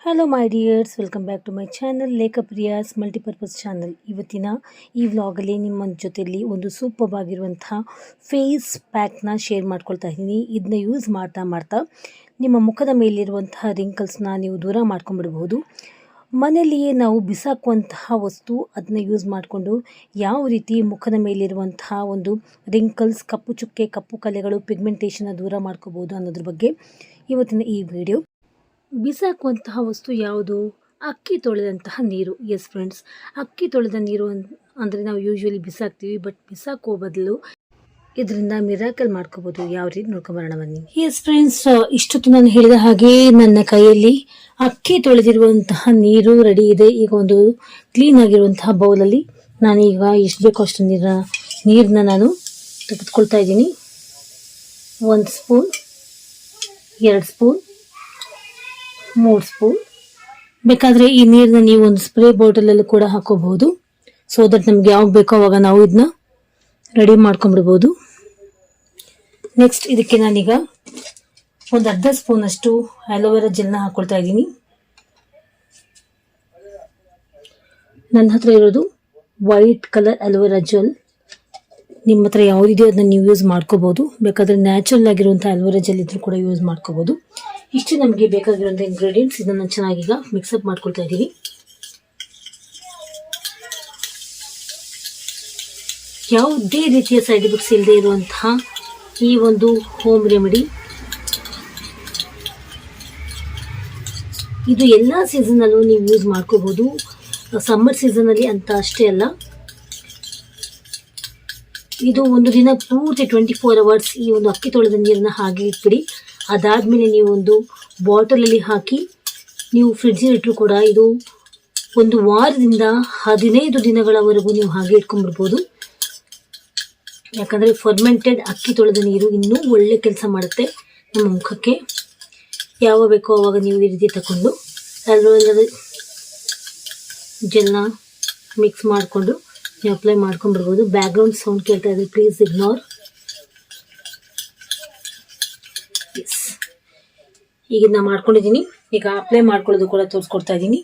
Hello my dears, welcome back to my channel Lekhapriya's multipurpose channel. ಇವತ್ತಿನ ಈ ವ್ಲಾಗಲ್ಲಿ ನಿಮ್ಮ ಜೊತೆಯಲ್ಲಿ ಒಂದು ಸೂಪರ್ ಆಗಿರುವಂತಹ ಫೇಸ್ ಪ್ಯಾಕ್ನ ಶೇರ್ ಮಾಡ್ಕೊಳ್ತಾ ಇದ್ದೀನಿ. ಇದನ್ನ ಯೂಸ್ ಮಾಡ್ತಾ ನಿಮ್ಮ ಮುಖದ ಮೇಲಿರುವಂತಹ ರಿಂಕಲ್ಸ್ನ ನೀವು ದೂರ ಮಾಡ್ಕೊಂಡ್ಬಿಡ್ಬೋದು. ಮನೆಯಲ್ಲಿಯೇ ನಾವು ಬಿಸಾಕುವಂತಹ ವಸ್ತು ಅದನ್ನ ಯೂಸ್ ಮಾಡಿಕೊಂಡು ಯಾವ ರೀತಿ ಮುಖದ ಮೇಲಿರುವಂತಹ ಒಂದು ರಿಂಕಲ್ಸ್, ಕಪ್ಪು ಚುಕ್ಕೆ, ಕಪ್ಪು ಕಲೆಗಳು, ಪಿಗ್ಮೆಂಟೇಷನ್ನ ದೂರ ಮಾಡ್ಕೋಬೋದು ಅನ್ನೋದ್ರ ಬಗ್ಗೆ ಇವತ್ತಿನ ಈ ವಿಡಿಯೋ. ಬಿಸಾಕುವಂತಹ ವಸ್ತು ಯಾವುದು? ಅಕ್ಕಿ ತೊಳೆದಂತಹ ನೀರು. ಎಸ್ ಫ್ರೆಂಡ್ಸ್, ಅಕ್ಕಿ ತೊಳೆದ ನೀರು ಅಂದರೆ ನಾವು ಯೂಶ್ವಲಿ ಬಿಸಾಕ್ತೀವಿ, ಬಟ್ ಬಿಸಾಕೋ ಬದಲು ಇದರಿಂದ ಮಿರಾಕಲ್ ಮಾಡ್ಕೋಬೋದು. ಯಾವ ರೀತಿ ನೋಡ್ಕೊಂಬರೋಣ ಬನ್ನಿ. ಎಸ್ ಫ್ರೆಂಡ್ಸ್, ಇಷ್ಟೊತ್ತು ನಾನು ಹೇಳಿದ ಹಾಗೆ ನನ್ನ ಕೈಯಲ್ಲಿ ಅಕ್ಕಿ ತೊಳೆದಿರುವಂತಹ ನೀರು ರೆಡಿ ಇದೆ. ಈಗ ಒಂದು ಕ್ಲೀನ್ ಆಗಿರುವಂತಹ ಬೌಲಲ್ಲಿ ನಾನೀಗ ಎಷ್ಟು ಬೇಕೋ ಅಷ್ಟು ನೀರನ್ನ ನಾನು ತೆಗೆದುಕೊಳ್ತಾ ಇದ್ದೀನಿ. 1 ಸ್ಪೂನ್, 2 ಸ್ಪೂನ್, 3 ಸ್ಪೂನ್. ಬೇಕಾದರೆ ಈ ನೀರನ್ನ ನೀವು ಒಂದು ಸ್ಪ್ರೇ ಬಾಟಲಲ್ಲಿ ಕೂಡ ಹಾಕೋಬಹುದು. ಸೊ ದಟ್ ನಮ್ಗೆ ಯಾವಾಗ ಬೇಕೋ ಅವಾಗ ನಾವು ಇದನ್ನ ರೆಡಿ ಮಾಡ್ಕೊಂಡ್ಬಿಡ್ಬೋದು. ನೆಕ್ಸ್ಟ್ ಇದಕ್ಕೆ ನಾನೀಗ ಒಂದು ಅರ್ಧ ಸ್ಪೂನ್ ಅಷ್ಟು ಆಲೋವೆರಾ ಜೆಲ್ನ ಹಾಕೊಳ್ತಾ ಇದ್ದೀನಿ. ನನ್ನ ಹತ್ರ ಇರೋದು ವೈಟ್ ಕಲರ್ ಆಲೋವೆರಾ ಜೆಲ್. ನಿಮ್ಮ ಹತ್ರ ಯಾವುದಿದೆಯೋ ಅದನ್ನ ನೀವು ಯೂಸ್ ಮಾಡ್ಕೋಬಹುದು. ಬೇಕಾದರೆ ನ್ಯಾಚುರಲ್ ಆಗಿರುವಂಥ ಆಲೋವೆರಾ ಜೆಲ್ ಇದ್ರೂ ಕೂಡ ಯೂಸ್ ಮಾಡ್ಕೋಬಹುದು. ಇಷ್ಟು ನಮಗೆ ಬೇಕಾಗಿರುವಂಥ ಇಂಗ್ರೀಡಿಯೆಂಟ್ಸ್. ಇದನ್ನು ಚೆನ್ನಾಗೀಗ ಮಿಕ್ಸಪ್ ಮಾಡ್ಕೊಳ್ತಾ ಇದ್ದೀವಿ. ಯಾವುದೇ ರೀತಿಯ ಸೈಡ್ ಎಫೆಕ್ಟ್ಸ್ ಇಲ್ಲದೆ ಇರುವಂತಹ ಈ ಒಂದು ಹೋಮ್ ರೆಮಿಡಿ ಇದು ಎಲ್ಲ ಸೀಸನಲ್ಲೂ ನೀವು ಯೂಸ್ ಮಾಡ್ಕೋಬಹುದು. ಸಮ್ಮರ್ ಸೀಸನಲ್ಲಿ ಅಂತ ಅಷ್ಟೇ ಅಲ್ಲ, ಇದು ಒಂದು ದಿನ ಪೂರ್ತಿ 24 ಅವರ್ಸ್ ಈ ಒಂದು ಅಕ್ಕಿ ತೊಳೆದ ನೀರನ್ನ ಹಾಗೆ ಇಟ್ಬಿಡಿ. ಅದಾದಮೇಲೆ ನೀವು ಒಂದು ಬಾಟಲಲ್ಲಿ ಹಾಕಿ ನೀವು ಫ್ರಿಡ್ಜಲ್ಲಿ ಇಟ್ಟರು ಕೂಡ ಇದು ಒಂದು ವಾರದಿಂದ 15 ದಿನಗಳವರೆಗೂ ನೀವು ಹಾಗೆ ಇಟ್ಕೊಂಡ್ಬಿಡ್ಬೋದು. ಯಾಕಂದರೆ ಫರ್ಮೆಂಟೆಡ್ ಅಕ್ಕಿ ತೊಳೆದ ನೀರು ಇನ್ನೂ ಒಳ್ಳೆ ಕೆಲಸ ಮಾಡುತ್ತೆ ನಮ್ಮ ಮುಖಕ್ಕೆ. ಯಾವಾಗ ಬೇಕೋ ಆವಾಗ ನೀವು ಈ ರೀತಿ ತಗೊಂಡು ಆಲೋವೆರಾ ಜೆಲ್ನ ಮಿಕ್ಸ್ ಮಾಡಿಕೊಂಡು ನೀವು ಅಪ್ಲೈ ಮಾಡ್ಕೊಂಡ್ಬಿಡ್ಬೋದು. ಬ್ಯಾಕ್ಗ್ರೌಂಡ್ ಸೌಂಡ್ ಕೇಳ್ತಾ ಇದ್ರೆ ಪ್ಲೀಸ್ ಇಗ್ನೋರ್. ಎಸ್, ಈಗ ನಾನು ಮಾಡ್ಕೊಂಡಿದ್ದೀನಿ. ಈಗ ಅಪ್ಲೈ ಮಾಡ್ಕೊಳ್ಳೋದು ಕೂಡ ತೋರಿಸ್ಕೊಡ್ತಾ ಇದ್ದೀನಿ.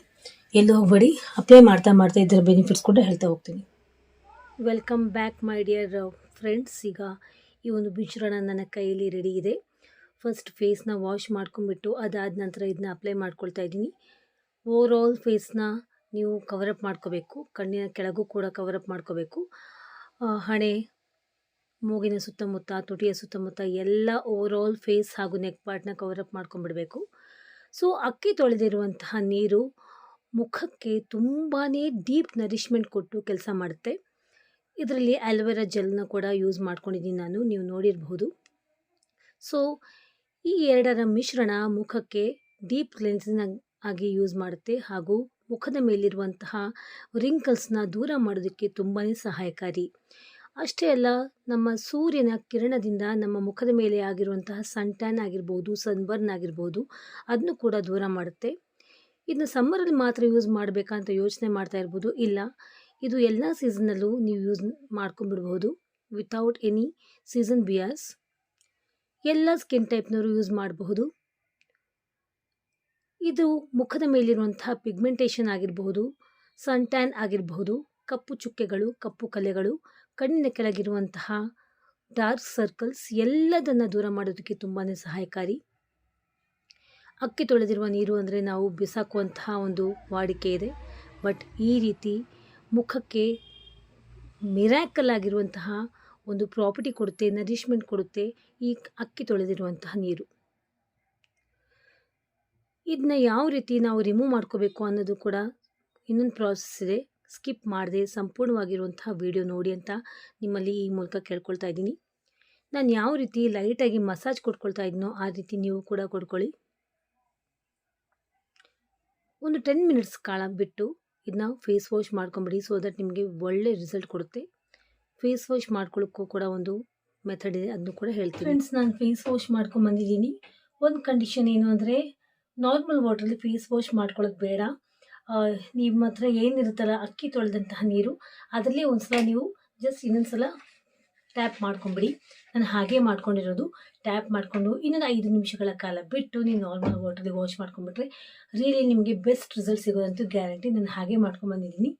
ಎಲ್ಲೂ ಹೋಗಬೇಡಿ, ಅಪ್ಲೈ ಮಾಡ್ತಾ ಇದರ ಬೆನಿಫಿಟ್ಸ್ ಕೂಡ ಹೇಳ್ತಾ ಹೋಗ್ತೀನಿ. Welcome back my dear friends. ಈಗ ಈ ಒಂದು ಮಿಶ್ರಣ ನನ್ನ ಕೈಯಲ್ಲಿ ರೆಡಿ ಇದೆ. ಫಸ್ಟ್ ಫೇಸ್ನ ವಾಶ್ ಮಾಡ್ಕೊಂಡ್ಬಿಟ್ಟು ಅದಾದ ನಂತರ ಇದನ್ನ ಅಪ್ಲೈ ಮಾಡ್ಕೊಳ್ತಾ ಇದ್ದೀನಿ. ಓವರ್ ಆಲ್ ಫೇಸ್ನ ನೀವು ಕವರಪ್ ಮಾಡ್ಕೋಬೇಕು. ಕಣ್ಣಿನ ಕೆಳಗೂ ಕೂಡ ಕವರಪ್ ಮಾಡ್ಕೋಬೇಕು. ಹಣೆ, ಮೂಗಿನ ಸುತ್ತಮುತ್ತ, ತುಟಿಯ ಸುತ್ತಮುತ್ತ ಎಲ್ಲ ಓವರ್ ಆಲ್ ಫೇಸ್ ಹಾಗೂ ನೆಕ್ ಪಾರ್ಟ್ನ ಕವರಪ್ ಮಾಡ್ಕೊಂಡ್ಬಿಡಬೇಕು. ಸೊ ಅಕ್ಕಿ ತೊಳೆದಿರುವಂತಹ ನೀರು ಮುಖಕ್ಕೆ ತುಂಬಾ ಡೀಪ್ ನರಿಶ್ಮೆಂಟ್ ಕೊಟ್ಟು ಕೆಲಸ ಮಾಡುತ್ತೆ. ಇದರಲ್ಲಿ ಆಲೋವೆರಾ ಜೆಲ್ನ ಕೂಡ ಯೂಸ್ ಮಾಡ್ಕೊಂಡಿದ್ದೀನಿ ನಾನು, ನೀವು ನೋಡಿರಬಹುದು. ಸೊ ಈ ಎರಡರ ಮಿಶ್ರಣ ಮುಖಕ್ಕೆ ಡೀಪ್ ಕ್ಲೆನ್ಸಿಂಗ್ ಆಗಿ ಯೂಸ್ ಮಾಡುತ್ತೆ ಹಾಗೂ ಮುಖದ ಮೇಲಿರುವಂತಹ ರಿಂಕಲ್ಸ್ನ ದೂರ ಮಾಡೋದಕ್ಕೆ ತುಂಬಾ ಸಹಾಯಕಾರಿ. ಅಷ್ಟೇ ಅಲ್ಲ, ನಮ್ಮ ಸೂರ್ಯನ ಕಿರಣದಿಂದ ನಮ್ಮ ಮುಖದ ಮೇಲೆ ಆಗಿರುವಂತಹ ಸನ್ ಟ್ಯಾನ್ ಆಗಿರ್ಬೋದು, ಸನ್ಬರ್ನ್ ಆಗಿರ್ಬೋದು, ಅದನ್ನು ಕೂಡ ದೂರ ಮಾಡುತ್ತೆ. ಇದನ್ನು ಸಮ್ಮರಲ್ಲಿ ಮಾತ್ರ ಯೂಸ್ ಮಾಡಬೇಕಾ ಅಂತ ಯೋಚನೆ ಮಾಡ್ತಾ ಇರ್ಬೋದು. ಇಲ್ಲ, ಇದು ಎಲ್ಲ ಸೀಸನ್ನಲ್ಲೂ ನೀವು ಯೂಸ್ ಮಾಡ್ಕೊಂಡ್ಬಿಡ್ಬೋದು ವಿತೌಟ್ ಎನಿ ಸೀಸನ್ ಬಿಯಾಸ್. ಎಲ್ಲ ಸ್ಕಿನ್ ಟೈಪ್ನವರು ಯೂಸ್ ಮಾಡಬಹುದು. ಇದು ಮುಖದ ಮೇಲಿರುವಂತಹ ಪಿಗ್ಮೆಂಟೇಷನ್ ಆಗಿರಬಹುದು, ಸನ್ ಟ್ಯಾನ್ ಆಗಿರಬಹುದು, ಕಪ್ಪು ಚುಕ್ಕೆಗಳು, ಕಪ್ಪು ಕಲೆಗಳು, ಕಣ್ಣಿನ ಕೆಳಗಿರುವಂತಹ ಡಾರ್ಕ್ ಸರ್ಕಲ್ಸ್ ಎಲ್ಲದನ್ನು ದೂರ ಮಾಡೋದಕ್ಕೆ ತುಂಬಾ ಸಹಾಯಕಾರಿ. ಅಕ್ಕಿ ತೊಳೆದಿರುವ ನೀರು ಅಂದರೆ ನಾವು ಬಿಸಾಕುವಂತಹ ಒಂದು ವಾಡಿಕೆ ಇದೆ, ಬಟ್ ಈ ರೀತಿ ಮುಖಕ್ಕೆ ಮಿರಾಕಲ್ ಆಗಿರುವಂತಹ ಒಂದು ಪ್ರಾಪರ್ಟಿ ಕೊಡುತ್ತೆ, ನರಿಶ್ಮೆಂಟ್ ಕೊಡುತ್ತೆ ಈ ಅಕ್ಕಿ ತೊಳೆದಿರುವಂತಹ ನೀರು. ಇದನ್ನ ಯಾವ ರೀತಿ ನಾವು ರಿಮೂವ್ ಮಾಡ್ಕೋಬೇಕು ಅನ್ನೋದು ಕೂಡ ಇನ್ನೊಂದು ಪ್ರಾಸೆಸ್ ಇದೆ. ಸ್ಕಿಪ್ ಮಾಡದೆ ಸಂಪೂರ್ಣವಾಗಿರುವಂತಹ ವಿಡಿಯೋ ನೋಡಿ ಅಂತ ನಿಮ್ಮಲ್ಲಿ ಈ ಮೂಲಕ ಕೇಳ್ಕೊಳ್ತಾ ಇದ್ದೀನಿ. ನಾನು ಯಾವ ರೀತಿ ಲೈಟಾಗಿ ಮಸಾಜ್ ಕೊಟ್ಕೊಳ್ತಾ ಇದ್ದೀನೋ ಆ ರೀತಿ ನೀವು ಕೂಡ ಕೊಡ್ಕೊಳ್ಳಿ. ಒಂದು 10 ಮಿನಿಟ್ಸ್ ಕಾಲ ಬಿಟ್ಟು ಇದನ್ನ ಫೇಸ್ ವಾಶ್ ಮಾಡ್ಕೊಂಬಿಡಿ. ಸೊ ದಟ್ ನಿಮಗೆ ಒಳ್ಳೆ ರಿಸಲ್ಟ್ ಕೊಡುತ್ತೆ. ಫೇಸ್ ವಾಶ್ ಮಾಡ್ಕೊಳ್ಳೋಕ್ಕೂ ಕೂಡ ಒಂದು ಮೆಥಡ್ ಇದೆ, ಅದನ್ನು ಕೂಡ ಹೇಳ್ತೀನಿ. ಫ್ರೆಂಡ್ಸ್, ನಾನು ಫೇಸ್ ವಾಶ್ ಮಾಡ್ಕೊಂಬಂದಿದ್ದೀನಿ. ಒಂದು ಕಂಡೀಷನ್ ಏನು ಅಂದರೆ, ನಾರ್ಮಲ್ ವಾಟ್ರಲ್ಲಿ ಫೇಸ್ ವಾಶ್ ಮಾಡ್ಕೊಳ್ಳೋದು ಬೇಡ. ನಿಮ್ಮ ಹತ್ರ ಏನಿರುತ್ತಲ್ಲ ಅಕ್ಕಿ ತೊಳೆದಂತಹ ನೀರು, ಅದರಲ್ಲೇ ಒಂದು ಸಲ ನೀವು ಜಸ್ಟ್ ಇನ್ನೊಂದು ಸಲ ಟ್ಯಾಪ್ ಮಾಡ್ಕೊಂಬಿಡಿ. ನಾನು ಹಾಗೆ ಮಾಡ್ಕೊಂಡಿರೋದು. ಟ್ಯಾಪ್ ಮಾಡಿಕೊಂಡು ಇನ್ನೊಂದು 5 ನಿಮಿಷಗಳ ಕಾಲ ಬಿಟ್ಟು ನೀವು ನಾರ್ಮಲ್ ವಾಟರ್ಲಿ ವಾಶ್ ಮಾಡ್ಕೊಂಡ್ಬಿಟ್ರೆ ರಿಯಲಿ ನಿಮಗೆ ಬೆಸ್ಟ್ ರಿಸಲ್ಟ್ ಸಿಗೋದಂತೂ ಗ್ಯಾರಂಟಿ. ನಾನು ಹಾಗೆ ಮಾಡ್ಕೊಂಡ್ಬಂದಿದ್ದೀನಿ.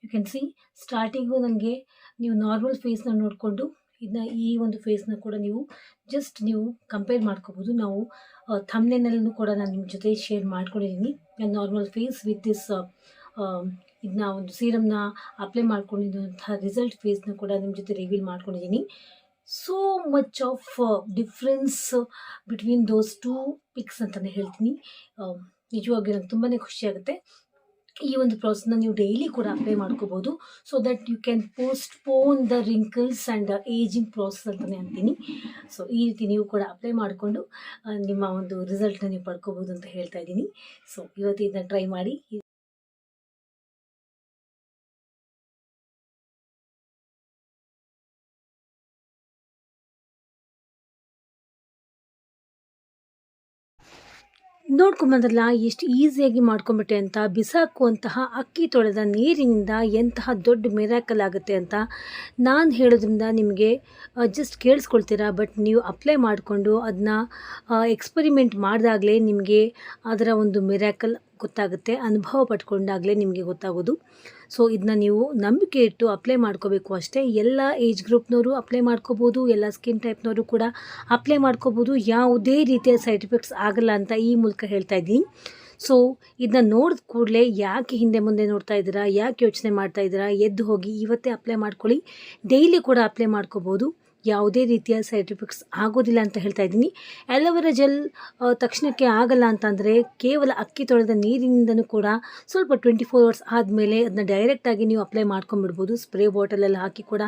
ಯು ಕ್ಯಾನ್ ಸಿ ಸ್ಟಾರ್ಟಿಂಗು ನನಗೆ ನೀವು ನಾರ್ಮಲ್ ಫೇಸ್ನ ನೋಡಿಕೊಂಡು ಇದನ್ನ ಈ ಒಂದು ಫೇಸ್ನ ಕೂಡ ನೀವು ಕಂಪೇರ್ ಮಾಡ್ಕೋಬೋದು. ನಾವು ಥಂಬ್ನೇಲ್ನಲ್ಲೂ ಕೂಡ ನಾನು ನಿಮ್ಮ ಜೊತೆ ಶೇರ್ ಮಾಡ್ಕೊಂಡಿದ್ದೀನಿ. ನಾನು ನಾರ್ಮಲ್ ಫೇಸ್ ವಿತ್ ದಿಸ್ ಇದನ್ನ ಒಂದು ಸೀರಮ್ನ ಅಪ್ಲೈ ಮಾಡ್ಕೊಂಡಿದ್ದಂಥ ರಿಸಲ್ಟ್ ಫೇಸ್ನ ಕೂಡ ನಿಮ್ಮ ಜೊತೆ ರಿವೀಲ್ ಮಾಡ್ಕೊಂಡಿದ್ದೀನಿ. So much of difference between those 2 pics ಅಂತಲೇ ಹೇಳ್ತೀನಿ. ನಿಜವಾಗಿ ನಂಗೆ ತುಂಬಾ ಖುಷಿಯಾಗುತ್ತೆ. ಈ ಒಂದು ಪ್ರಾಸೆಸ್ನ ನೀವು ಡೈಲಿ ಕೂಡ ಅಪ್ಲೈ ಮಾಡ್ಕೋಬೋದು. So that you can postpone the wrinkles and ageing process ಅಂತಲೇ ಅಂತೀನಿ. ಸೊ ಈ ರೀತಿ ನೀವು ಕೂಡ ಅಪ್ಲೈ ಮಾಡಿಕೊಂಡು ನಿಮ್ಮ ಒಂದು ರಿಸಲ್ಟ್ನ ನೀವು ಪಡ್ಕೋಬೋದು ಅಂತ ಹೇಳ್ತಾ ಇದ್ದೀನಿ. ಸೊ ಇವತ್ತು ಇದನ್ನ ಟ್ರೈ ಮಾಡಿ. ನೋಡ್ಕೊಂಬಂದ್ರಲ್ಲ ಎಷ್ಟು ಈಸಿಯಾಗಿ ಮಾಡ್ಕೊಂಬಿಟ್ಟೆ ಅಂತ. ಬಿಸಾಕುವಂತಹ ಅಕ್ಕಿ ತೊಳೆದ ನೀರಿನಿಂದ ಎಂತಹ ದೊಡ್ಡ ಮಿರಾಕಲ್ ಆಗುತ್ತೆ ಅಂತ ನಾನು ಹೇಳೋದ್ರಿಂದ ನಿಮಗೆ ಜಸ್ಟ್ ಕೇಳಿಸ್ಕೊಳ್ತೀರಾ. ಬಟ್ ನೀವು ಅಪ್ಲೈ ಮಾಡಿಕೊಂಡು ಅದನ್ನ ಎಕ್ಸ್ಪರಿಮೆಂಟ್ ಮಾಡಿದಾಗಲೇ ನಿಮಗೆ ಅದರ ಒಂದು ಮಿರಾಕಲ್ ಗೊತ್ತಾಗುತ್ತೆ. ಅನುಭವ ಪಟ್ಕೊಂಡಾಗಲೇ ನಿಮಗೆ ಗೊತ್ತಾಗೋದು. ಸೊ ಇದನ್ನ ನೀವು ನಂಬಿಕೆ ಇಟ್ಟು ಅಪ್ಲೈ ಮಾಡ್ಕೋಬೇಕು ಅಷ್ಟೇ. ಎಲ್ಲ ಏಜ್ ಗ್ರೂಪ್ನವರು ಅಪ್ಲೈ ಮಾಡ್ಕೋಬೋದು, ಎಲ್ಲ ಸ್ಕಿನ್ ಟೈಪ್ನವರು ಕೂಡ ಅಪ್ಲೈ ಮಾಡ್ಕೋಬೋದು. ಯಾವುದೇ ರೀತಿಯ ಸೈಡ್ ಎಫೆಕ್ಟ್ಸ್ ಆಗಲ್ಲ ಅಂತ ಈ ಮೂಲಕ ಹೇಳ್ತಾ ಇದ್ದೀನಿ. ಸೊ ಇದನ್ನ ನೋಡಿದ ಕೂಡಲೇ ಯಾಕೆ ಹಿಂದೆ ಮುಂದೆ ನೋಡ್ತಾ ಇದ್ದೀರಾ, ಯಾಕೆ ಯೋಚನೆ ಮಾಡ್ತಾ ಇದ್ದೀರಾ, ಎದ್ದು ಹೋಗಿ ಇವತ್ತೇ ಅಪ್ಲೈ ಮಾಡ್ಕೊಳ್ಳಿ. ಡೈಲಿ ಕೂಡ ಅಪ್ಲೈ ಮಾಡ್ಕೋಬೋದು. ಯಾವುದೇ ರೀತಿಯ ಸೈಡ್ ಎಫೆಕ್ಟ್ಸ್ ಆಗೋದಿಲ್ಲ ಅಂತ ಹೇಳ್ತಾ ಇದ್ದೀನಿ. ಆಲೋವೆರಾ ಜೆಲ್ ತಕ್ಷಣಕ್ಕೆ ಆಗಲ್ಲ ಅಂತಂದರೆ ಕೇವಲ ಅಕ್ಕಿ ತೊಳೆದ ನೀರಿನಿಂದನೂ ಕೂಡ ಸ್ವಲ್ಪ 24 ಅವರ್ಸ್ ಆದಮೇಲೆ ಅದನ್ನ ಡೈರೆಕ್ಟಾಗಿ ನೀವು ಅಪ್ಲೈ ಮಾಡ್ಕೊಂಬಿಡ್ಬೋದು. ಸ್ಪ್ರೇ ಬಾಟಲಲ್ಲಿ ಹಾಕಿ ಕೂಡ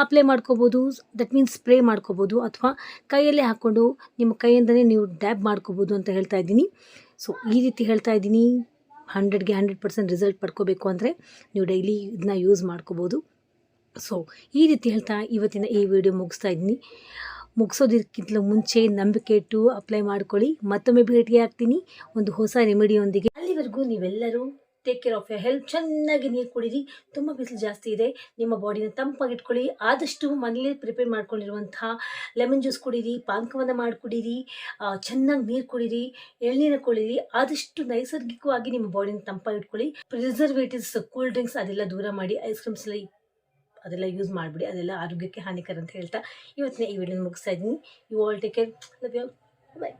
ಅಪ್ಲೈ ಮಾಡ್ಕೋಬೋದು. ದಟ್ ಮೀನ್ಸ್ ಸ್ಪ್ರೇ ಮಾಡ್ಕೋಬೋದು, ಅಥವಾ ಕೈಯಲ್ಲೇ ಹಾಕ್ಕೊಂಡು ನಿಮ್ಮ ಕೈಯಿಂದಲೇ ನೀವು ಡ್ಯಾಬ್ ಮಾಡ್ಕೋಬೋದು ಅಂತ ಹೇಳ್ತಾ ಇದ್ದೀನಿ. ಸೊ ಈ ರೀತಿ ಹೇಳ್ತಾ ಇದ್ದೀನಿ. 100ಗೆ 100% ರಿಸಲ್ಟ್ ಪಡ್ಕೋಬೇಕು ಅಂದರೆ ನೀವು ಡೈಲಿ ಇದನ್ನ ಯೂಸ್ ಮಾಡ್ಕೋಬೋದು. ಸೊ ಈ ರೀತಿ ಹೇಳ್ತಾ ಇವತ್ತಿನ ಈ ವಿಡಿಯೋ ಮುಗಿಸ್ತಾ ಇದ್ದೀನಿ. ಮುಗಿಸೋದಕ್ಕಿಂತಲೂ ಮುಂಚೆ ನಂಬಿಕೆ ಇಟ್ಟು ಅಪ್ಲೈ ಮಾಡ್ಕೊಳ್ಳಿ. ಮತ್ತೊಮ್ಮೆ ಭೇಟಿ ಆಗ್ತೀನಿ ಒಂದು ಹೊಸ ರೆಮಿಡಿಯೊಂದಿಗೆ. ಅಲ್ಲಿವರೆಗೂ ನೀವೆಲ್ಲರೂ take care of your health. ಚೆನ್ನಾಗಿ ನೀರು ಕುಡೀರಿ. ತುಂಬ ಬಿಸಿಲು ಜಾಸ್ತಿ ಇದೆ. ನಿಮ್ಮ ಬಾಡಿನ ತಂಪಾಗಿಟ್ಕೊಳ್ಳಿ. ಆದಷ್ಟು ಮನೇಲಿ ಪ್ರಿಪೇರ್ ಮಾಡ್ಕೊಂಡಿರುವಂತಹ ಲೆಮನ್ ಜ್ಯೂಸ್ ಕುಡೀರಿ, ಪಾನಕವನ್ನು ಮಾಡಿ ಕುಡೀರಿ, ಚೆನ್ನಾಗಿ ನೀರು ಕುಡೀರಿ, ಎಳ್ನೀರು ಕುಡೀರಿ. ಆದಷ್ಟು ನೈಸರ್ಗಿಕವಾಗಿ ನಿಮ್ಮ ಬಾಡಿನ ತಂಪಾಗಿಟ್ಕೊಳ್ಳಿ. ಪ್ರಿಸರ್ವೇಟಿವ್ಸ್, ಕೂಲ್ ಡ್ರಿಂಕ್ಸ್ ಅದೆಲ್ಲ ದೂರ ಮಾಡಿ. ಐಸ್ ಕ್ರೀಮ್ಸ್ ಅದೆಲ್ಲ ಯೂಸ್ ಮಾಡಿಬಿಡಿ. ಅದೆಲ್ಲ ಆರೋಗ್ಯಕ್ಕೆ ಹಾನಿಕರ ಅಂತ ಹೇಳ್ತಾ ಇವತ್ತಿನ ಈ ವಿಡಿಯೋನ ಮುಗಿಸ್ತಾ ಇದ್ದೀನಿ. You all take care. Love you all. Bye.